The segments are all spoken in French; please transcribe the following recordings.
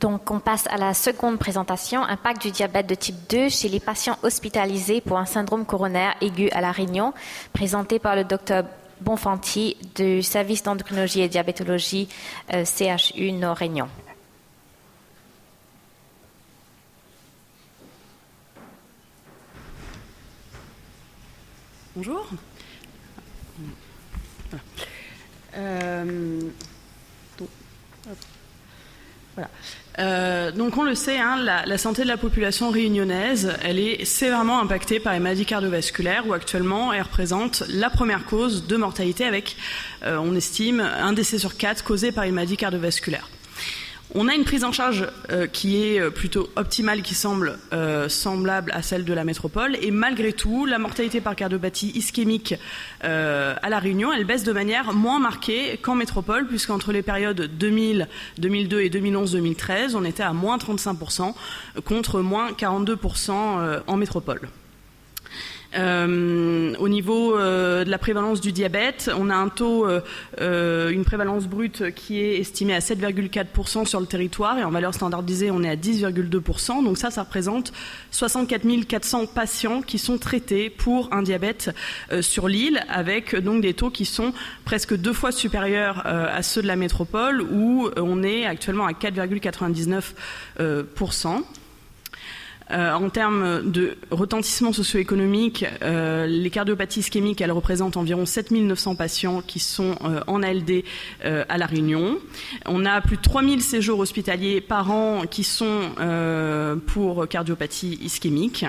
Donc, on passe à la seconde présentation, impact du diabète de type 2 chez les patients hospitalisés pour un syndrome coronaire aigu à La Réunion, présenté par le Dr Bonfanti du service d'endocrinologie et diabétologie CHU Nord-Réunion. Bonjour. Donc on le sait, la santé de la population réunionnaise, elle est sévèrement impactée par les maladies cardiovasculaires où actuellement elle représente la première cause de mortalité avec, on estime, un décès sur 4 causé par une maladie cardiovasculaire. On a une prise en charge qui est plutôt optimale, qui semble semblable à celle de la métropole. Et malgré tout, la mortalité par cardiopathie ischémique à La Réunion, elle baisse de manière moins marquée qu'en métropole, puisqu'entre les périodes 2000, 2002 et 2011-2013, on était à moins 35% contre moins 42% en métropole. Au niveau de la prévalence du diabète, on a un taux, une prévalence brute qui est estimée à 7,4% sur le territoire et en valeur standardisée, on est à 10,2%. Donc ça représente 64 400 patients qui sont traités pour un diabète sur l'île, avec donc des taux qui sont presque 2 fois supérieurs à ceux de la métropole où on est actuellement à 4,99%. En termes de retentissement socio-économique, les cardiopathies ischémiques, elles représentent environ 7 900 patients qui sont en ALD à La Réunion. On a plus de 3 000 séjours hospitaliers par an qui sont pour cardiopathie ischémique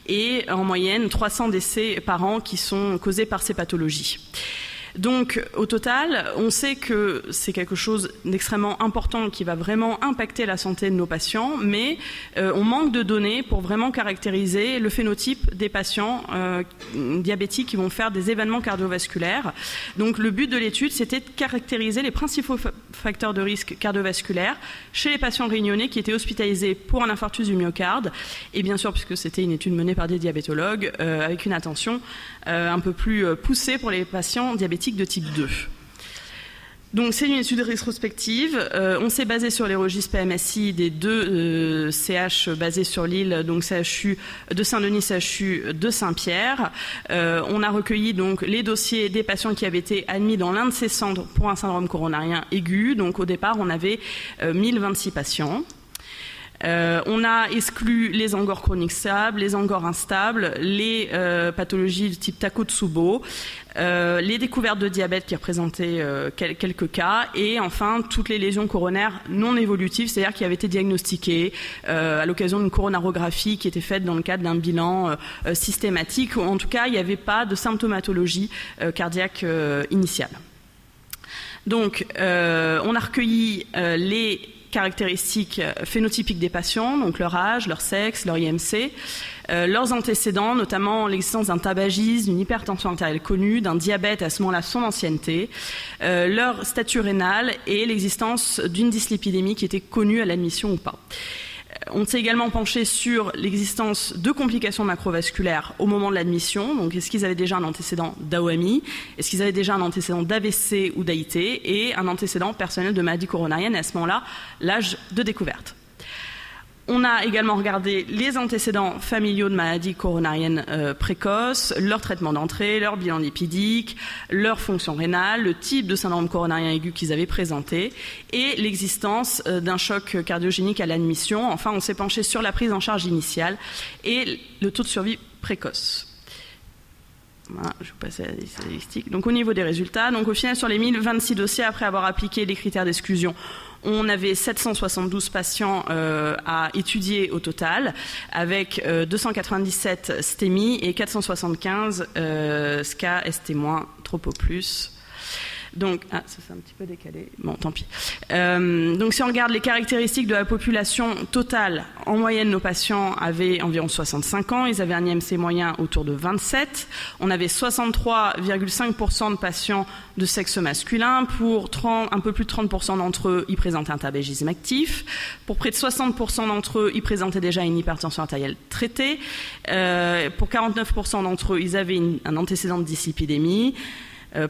et en moyenne 300 décès par an qui sont causés par ces pathologies. Donc, au total, on sait que c'est quelque chose d'extrêmement important qui va vraiment impacter la santé de nos patients, mais on manque de données pour vraiment caractériser le phénotype des patients diabétiques qui vont faire des événements cardiovasculaires. Donc, le but de l'étude, c'était de caractériser les principaux facteurs de risque cardiovasculaires chez les patients réunionnais qui étaient hospitalisés pour un infarctus du myocarde, et bien sûr, puisque c'était une étude menée par des diabétologues, avec une attention un peu plus poussée pour les patients diabétiques de type 2. Donc c'est une étude rétrospective. On s'est basé sur les registres PMSI des deux CH basés sur l'île, donc CHU de Saint-Denis, CHU de Saint-Pierre. On a recueilli donc les dossiers des patients qui avaient été admis dans l'un de ces centres pour un syndrome coronarien aigu. Donc au départ, on avait 1026 patients. On a exclu les angors chroniques stables, les angors instables, les pathologies de type Takotsubo, les découvertes de diabète qui représentaient quelques cas, et enfin toutes les lésions coronaires non évolutives, c'est-à-dire qui avaient été diagnostiquées à l'occasion d'une coronarographie qui était faite dans le cadre d'un bilan systématique, ou en tout cas il n'y avait pas de symptomatologie cardiaque initiale. Donc on a recueilli les caractéristiques phénotypiques des patients, donc leur âge, leur sexe, leur IMC, leurs antécédents, notamment l'existence d'un tabagisme, d'une hypertension artérielle connue, d'un diabète à ce moment-là, son ancienneté, leur statut rénal et l'existence d'une dyslipidémie qui était connue à l'admission ou pas. On s'est également penché sur l'existence de complications macrovasculaires au moment de l'admission. Donc, est-ce qu'ils avaient déjà un antécédent d'AOMI? Est-ce qu'ils avaient déjà un antécédent d'AVC ou d'AIT? Et un antécédent personnel de maladie coronarienne, et à ce moment-là, l'âge de découverte. On a également regardé les antécédents familiaux de maladies coronariennes précoces, leur traitement d'entrée, leur bilan lipidique, leur fonction rénale, le type de syndrome coronarien aigu qu'ils avaient présenté et l'existence d'un choc cardiogénique à l'admission. Enfin, on s'est penché sur la prise en charge initiale et le taux de survie précoce. Voilà, je vais passer à la statistique. Donc, au niveau des résultats, donc, au final, sur les 1026 dossiers, après avoir appliqué les critères d'exclusion, on avait 772 patients à étudier au total, avec 297 STEMI et 475 SCA, ST-, Tropo+. Donc, ça c'est un petit peu décalé, bon tant pis. Donc si on regarde les caractéristiques de la population totale, en moyenne nos patients avaient environ 65 ans, ils avaient un IMC moyen autour de 27, on avait 63,5% de patients de sexe masculin, pour un peu plus de 30% d'entre eux, ils présentaient un tabagisme actif, pour près de 60% d'entre eux, ils présentaient déjà une hypertension artérielle traitée, pour 49% d'entre eux, ils avaient un antécédent de dyslipidémie,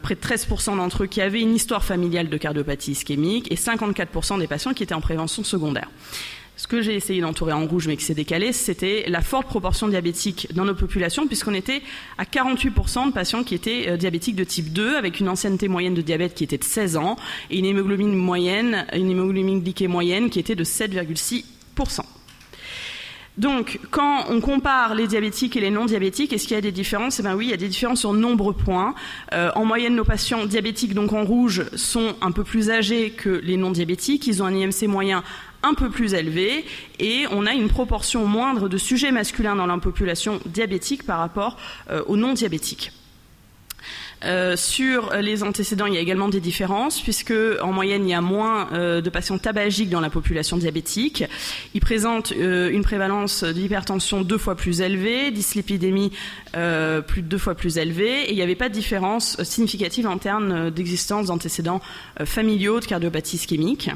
près de 13% d'entre eux qui avaient une histoire familiale de cardiopathie ischémique et 54% des patients qui étaient en prévention secondaire. Ce que j'ai essayé d'entourer en rouge mais qui s'est décalé, c'était la forte proportion diabétique dans nos populations, puisqu'on était à 48% de patients qui étaient diabétiques de type 2, avec une ancienneté moyenne de diabète qui était de 16 ans, et une hémoglobine glyquée moyenne qui était de 7,6%. Donc, quand on compare les diabétiques et les non-diabétiques, est-ce qu'il y a des différences? Eh bien oui, il y a des différences sur nombreux points. En moyenne, nos patients diabétiques, donc en rouge, sont un peu plus âgés que les non-diabétiques. Ils ont un IMC moyen un peu plus élevé et on a une proportion moindre de sujets masculins dans la population diabétique par rapport aux non-diabétiques. Sur les antécédents, il y a également des différences puisque en moyenne, il y a moins de patients tabagiques dans la population diabétique. Ils présentent une prévalence d'hypertension 2 fois plus élevée, dyslipidémie plus de 2 fois plus élevée, et il n'y avait pas de différence significative en termes d'existence d'antécédents familiaux de cardiopathie ischémique.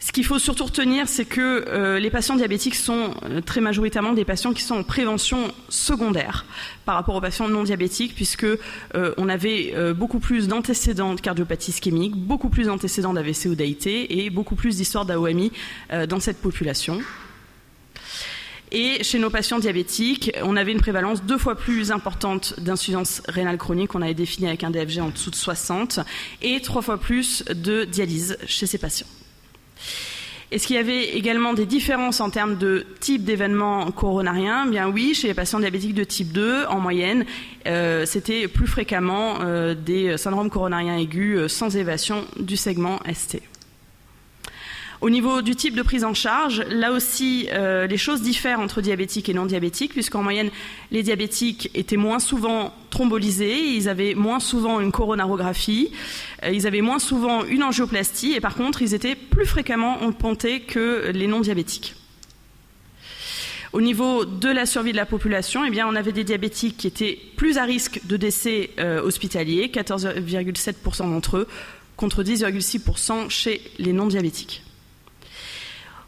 Ce qu'il faut surtout retenir, c'est que les patients diabétiques sont très majoritairement des patients qui sont en prévention secondaire par rapport aux patients non diabétiques, puisque on avait beaucoup plus d'antécédents de cardiopathie ischémique, beaucoup plus d'antécédents d'AVC ou d'AIT et beaucoup plus d'histoires d'AOMI dans cette population. Et chez nos patients diabétiques, on avait une prévalence 2 fois plus importante d'insuffisance rénale chronique, on avait défini avec un DFG en dessous de 60, et 3 fois plus de dialyse chez ces patients. Est-ce qu'il y avait également des différences en termes de type d'événements coronariens? Bien oui, chez les patients diabétiques de type 2, en moyenne, c'était plus fréquemment des syndromes coronariens aigus sans élévation du segment ST. Au niveau du type de prise en charge, là aussi, les choses diffèrent entre diabétiques et non diabétiques, puisqu'en moyenne, les diabétiques étaient moins souvent thrombolysés, ils avaient moins souvent une coronarographie, ils avaient moins souvent une angioplastie, et par contre, ils étaient plus fréquemment pontés que les non diabétiques. Au niveau de la survie de la population, eh bien, on avait des diabétiques qui étaient plus à risque de décès hospitalier, 14,7% d'entre eux, contre 10,6% chez les non diabétiques.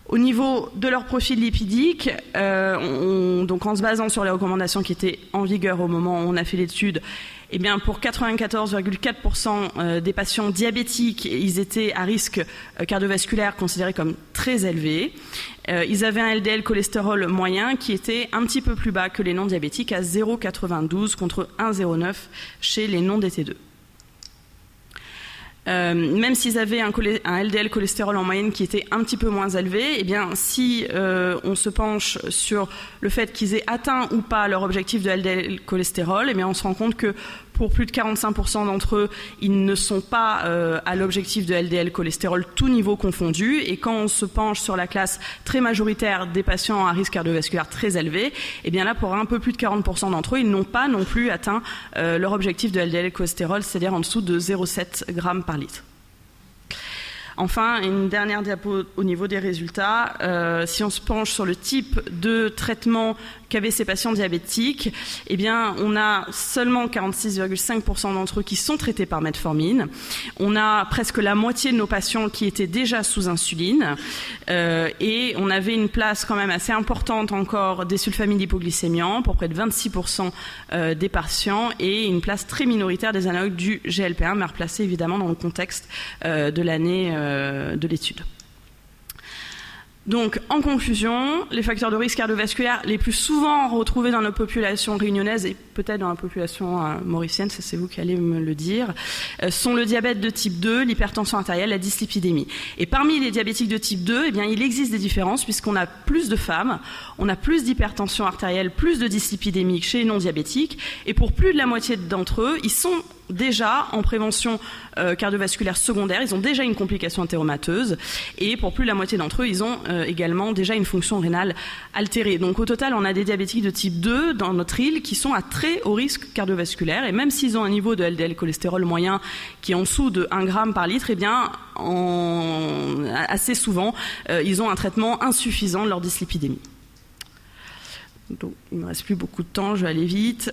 Au niveau de leur profil lipidique, donc en se basant sur les recommandations qui étaient en vigueur au moment où on a fait l'étude, eh bien pour 94,4% des patients diabétiques, ils étaient à risque cardiovasculaire considéré comme très élevé. Ils avaient un LDL cholestérol moyen qui était un petit peu plus bas que les non-diabétiques à 0,92 contre 1,09 chez les non-DT2. Même s'ils avaient un LDL cholestérol en moyenne qui était un petit peu moins élevé, eh bien, si on se penche sur le fait qu'ils aient atteint ou pas leur objectif de LDL cholestérol, eh bien, on se rend compte que pour plus de 45% d'entre eux, ils ne sont pas à l'objectif de LDL cholestérol, tout niveau confondu. Et quand on se penche sur la classe très majoritaire des patients à risque cardiovasculaire très élevé, eh bien là, pour un peu plus de 40% d'entre eux, ils n'ont pas non plus atteint leur objectif de LDL cholestérol, c'est-à-dire en dessous de 0,7 g par litre. Enfin, une dernière diapo au niveau des résultats. Si on se penche sur le type de traitement qu'avaient ces patients diabétiques, eh bien, on a seulement 46,5% d'entre eux qui sont traités par metformine. On a presque la moitié de nos patients qui étaient déjà sous insuline. Et on avait une place quand même assez importante encore des sulfamides hypoglycémiants pour près de 26% des patients et une place très minoritaire des analogues du GLP-1, mais replacée évidemment dans le contexte de l'année de l'étude. Donc, en conclusion, les facteurs de risque cardiovasculaire les plus souvent retrouvés dans nos populations réunionnaises et peut-être dans la population mauricienne, ça c'est vous qui allez me le dire, sont le diabète de type 2, l'hypertension artérielle, la dyslipidémie. Et parmi les diabétiques de type 2, eh bien, il existe des différences puisqu'on a plus de femmes, on a plus d'hypertension artérielle, plus de dyslipidémie chez les non-diabétiques, et pour plus de la moitié d'entre eux, ils sont déjà en prévention cardiovasculaire secondaire, ils ont déjà une complication athéromateuse et pour plus de la moitié d'entre eux, ils ont également déjà une fonction rénale altérée. Donc au total, on a des diabétiques de type 2 dans notre île qui sont à très haut risque cardiovasculaire et même s'ils ont un niveau de LDL cholestérol moyen qui est en dessous de 1 g par litre, eh bien assez souvent, ils ont un traitement insuffisant de leur dyslipidémie. Donc, il ne me reste plus beaucoup de temps, je vais aller vite.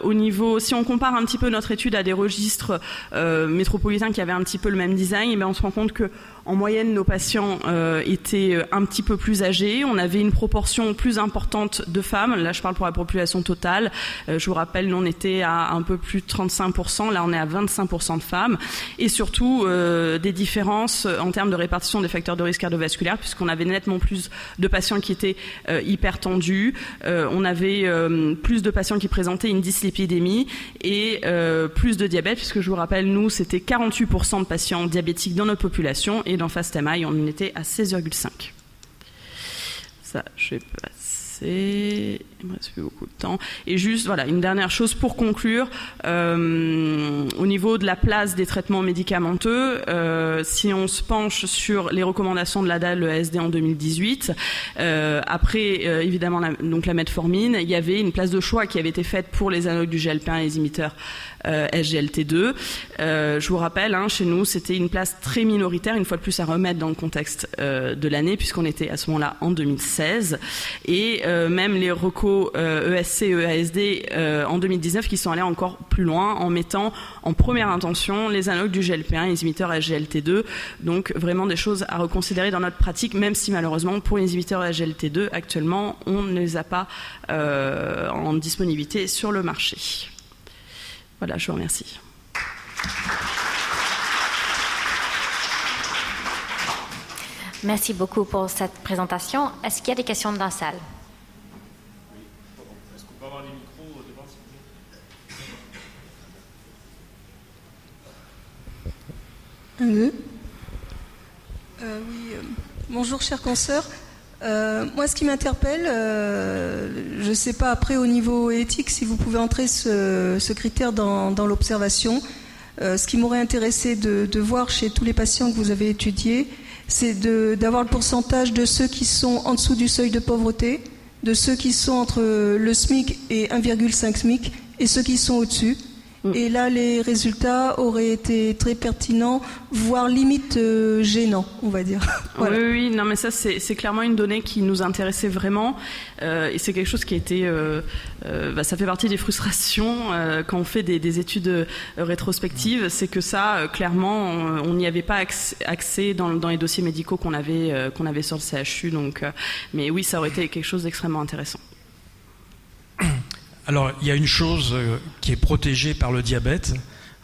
Au niveau, si on compare un petit peu notre étude à des registres métropolitains qui avaient un petit peu le même design, eh bien on se rend compte que En moyenne, nos patients étaient un petit peu plus âgés. On avait une proportion plus importante de femmes. Là, je parle pour la population totale. Je vous rappelle, nous, on était à un peu plus de 35%. Là, on est à 25% de femmes. Et surtout, des différences en termes de répartition des facteurs de risque cardiovasculaire, puisqu'on avait nettement plus de patients qui étaient hypertendus. On avait plus de patients qui présentaient une dyslipidémie et plus de diabète, puisque je vous rappelle, nous, c'était 48% de patients diabétiques dans notre population. Et dans FAST-MI, on en était à 16,5. Ça, je vais passer. Il me reste plus beaucoup de temps. Et juste, voilà, une dernière chose pour conclure. Au niveau de la place des traitements médicamenteux, si on se penche sur les recommandations de l'ADA, le ASD en 2018, après, évidemment, donc la metformine, il y avait une place de choix qui avait été faite pour les analogues du GLP-1 et les inhibiteurs SGLT2. Je vous rappelle, chez nous, c'était une place très minoritaire, une fois de plus à remettre dans le contexte de l'année, puisqu'on était à ce moment-là en 2016. Et même les recos ESC, EASD en 2019 qui sont allés encore plus loin en mettant en première intention les analogues du GLP-1 et les inhibiteurs SGLT2. Donc vraiment des choses à reconsidérer dans notre pratique, même si malheureusement pour les inhibiteurs SGLT2, actuellement, on ne les a pas en disponibilité sur le marché. Voilà, je vous remercie. Merci beaucoup pour cette présentation. Est-ce qu'il y a des questions dans la salle? Est-ce qu'on peut avoir les micros devant, s'il vous plaît? Oui, bonjour chers consoeurs. Moi, ce qui m'interpelle, je ne sais pas après au niveau éthique si vous pouvez entrer ce critère dans l'observation. Ce qui m'aurait intéressé de voir chez tous les patients que vous avez étudiés, c'est d'avoir le pourcentage de ceux qui sont en dessous du seuil de pauvreté, de ceux qui sont entre le SMIC et 1,5 SMIC et ceux qui sont au-dessus. Et là, les résultats auraient été très pertinents, voire limite gênants, on va dire. Voilà. Oui, non, mais ça, c'est clairement une donnée qui nous intéressait vraiment. Et c'est quelque chose qui a été... ça fait partie des frustrations quand on fait des études rétrospectives. C'est que ça, clairement, on n'y avait pas accès dans les dossiers médicaux qu'on avait sur le CHU. Donc, mais oui, ça aurait été quelque chose d'extrêmement intéressant. Alors, il y a une chose qui est protégée par le diabète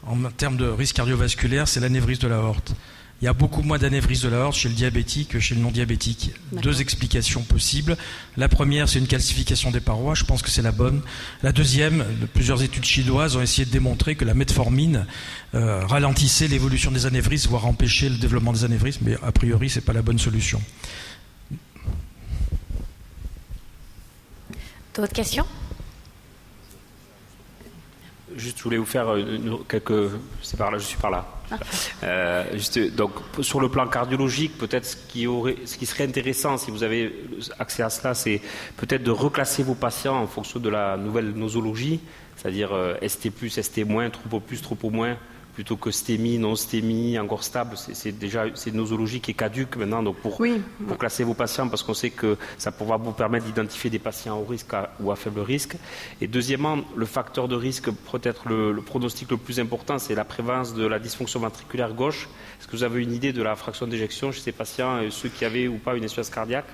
en termes de risque cardiovasculaire, c'est l'anévrisme de l'aorte. Il y a beaucoup moins d'anévrisme de l'aorte chez le diabétique que chez le non-diabétique. Deux explications possibles. La première, c'est une calcification des parois. Je pense que c'est la bonne. La deuxième, plusieurs études chinoises ont essayé de démontrer que la metformine ralentissait l'évolution des anévrismes, voire empêchait le développement des anévrismes. Mais a priori, c'est pas la bonne solution. D'autres questions? Juste, je voulais vous faire quelques... C'est par là, je suis par là. Donc, sur le plan cardiologique, peut-être ce qui serait intéressant, si vous avez accès à cela, c'est peut-être de reclasser vos patients en fonction de la nouvelle nosologie, c'est-à-dire ST+, ST-, trop au plus, trop au moins, plutôt que STEMI, non-STEMI, encore stable. C'est déjà une nosologie qui est caduque maintenant. Donc pour classer vos patients, parce qu'on sait que ça pourra vous permettre d'identifier des patients au risque ou à faible risque. Et deuxièmement, le facteur de risque, peut-être le pronostic le plus important, c'est la prévalence de la dysfonction ventriculaire gauche. Est-ce que vous avez une idée de la fraction d'éjection chez ces patients, ceux qui avaient ou pas une insuffisance cardiaque?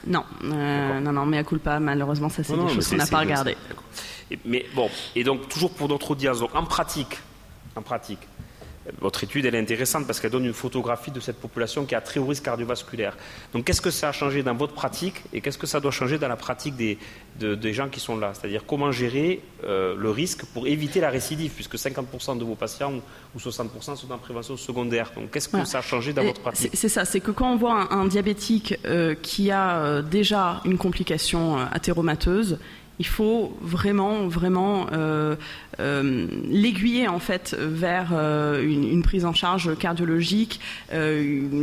Non, mais à culpa, malheureusement, ça c'est des choses qu'on n'a pas regardées. Mais bon, et donc toujours pour notre audience, donc en pratique, votre étude elle est intéressante parce qu'elle donne une photographie de cette population qui a très haut risque cardiovasculaire. Donc qu'est-ce que ça a changé dans votre pratique et qu'est-ce que ça doit changer dans la pratique des gens qui sont là? C'est-à-dire comment gérer le risque pour éviter la récidive, puisque 50% de vos patients ou 60% sont en prévention secondaire. Donc qu'est-ce que ça a changé dans votre pratique? C'est ça, c'est que quand on voit un diabétique qui a déjà une complication athéromateuse, il faut vraiment l'aiguiller en fait vers une prise en charge cardiologique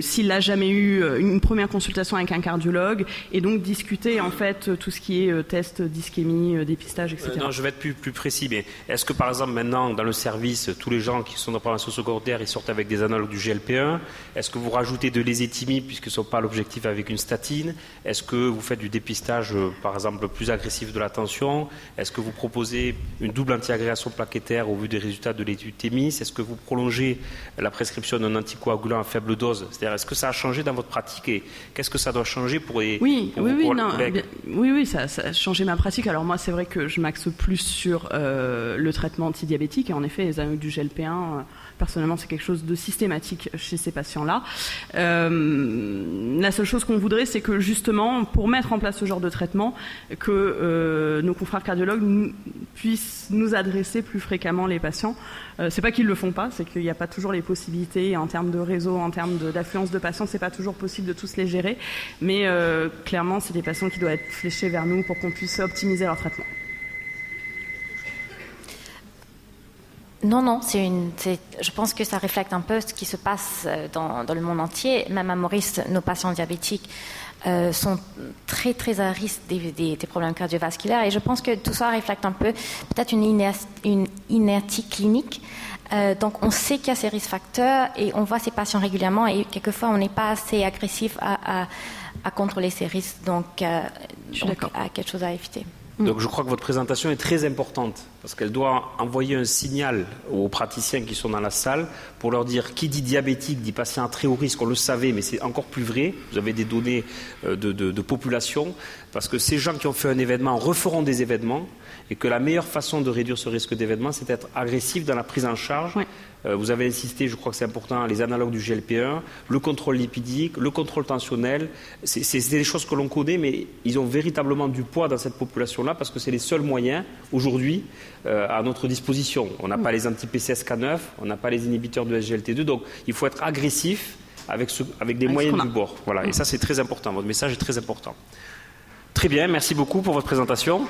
s'il n'a jamais eu une première consultation avec un cardiologue, et donc discuter en fait tout ce qui est test d'ischémie, dépistage, etc. Non, je vais être plus précis, mais est-ce que par exemple maintenant dans le service, tous les gens qui sont en prévention secondaire, ils sortent avec des analogues du GLP-1? Est-ce que vous rajoutez de l'éséthymie puisque ce n'est pas l'objectif avec une statine? Est-ce que vous faites du dépistage par exemple plus agressif de la tension? l'hypertension? Est-ce que vous proposez une double antiagrégation plaquettaire au vu des résultats de l'étude Thémis? Est-ce que vous prolongez la prescription d'un anticoagulant à faible dose? C'est-à-dire, est-ce que ça a changé dans votre pratique et qu'est-ce que ça doit changer pour les Oui, ça a changé ma pratique. Alors moi, c'est vrai que je m'axe plus sur le traitement antidiabétique et en effet, les analogues du GLP-1, personnellement, c'est quelque chose de systématique chez ces patients-là. La seule chose qu'on voudrait, c'est que justement, pour mettre en place ce genre de traitement, que nos confrères cardiologues puissent nous adresser plus fréquemment les patients. C'est pas qu'ils le font pas, c'est qu'il n'y a pas toujours les possibilités en termes de réseau, en termes d'affluence de patients, c'est pas toujours possible de tous les gérer, mais clairement, c'est des patients qui doivent être fléchés vers nous pour qu'on puisse optimiser leur traitement. Non, je pense que ça reflète un peu ce qui se passe dans le monde entier. Même à Maurice, nos patients diabétiques sont très très à risque des problèmes cardiovasculaires et je pense que tout ça reflète un peu peut-être une inertie clinique. Donc on sait qu'il y a ces risques facteurs et on voit ces patients régulièrement et quelquefois on n'est pas assez agressif à contrôler ces risques. Donc à quelque chose à éviter. Donc je crois que votre présentation est très importante parce qu'elle doit envoyer un signal aux praticiens qui sont dans la salle pour leur dire qui dit diabétique dit patient à très haut risque, on le savait mais c'est encore plus vrai, vous avez des données de population parce que ces gens qui ont fait un événement referont des événements et que la meilleure façon de réduire ce risque d'événement c'est d'être agressif dans la prise en charge. Oui. Vous avez insisté, je crois que c'est important, les analogues du GLP-1, le contrôle lipidique, le contrôle tensionnel, c'est des choses que l'on connaît, mais ils ont véritablement du poids dans cette population-là parce que c'est les seuls moyens aujourd'hui à notre disposition. On n'a pas les anti-PCSK9, on n'a pas les inhibiteurs de SGLT2, donc il faut être agressif avec des moyens du bord. Voilà. Et ça c'est très important, votre message est très important. Très bien, merci beaucoup pour votre présentation.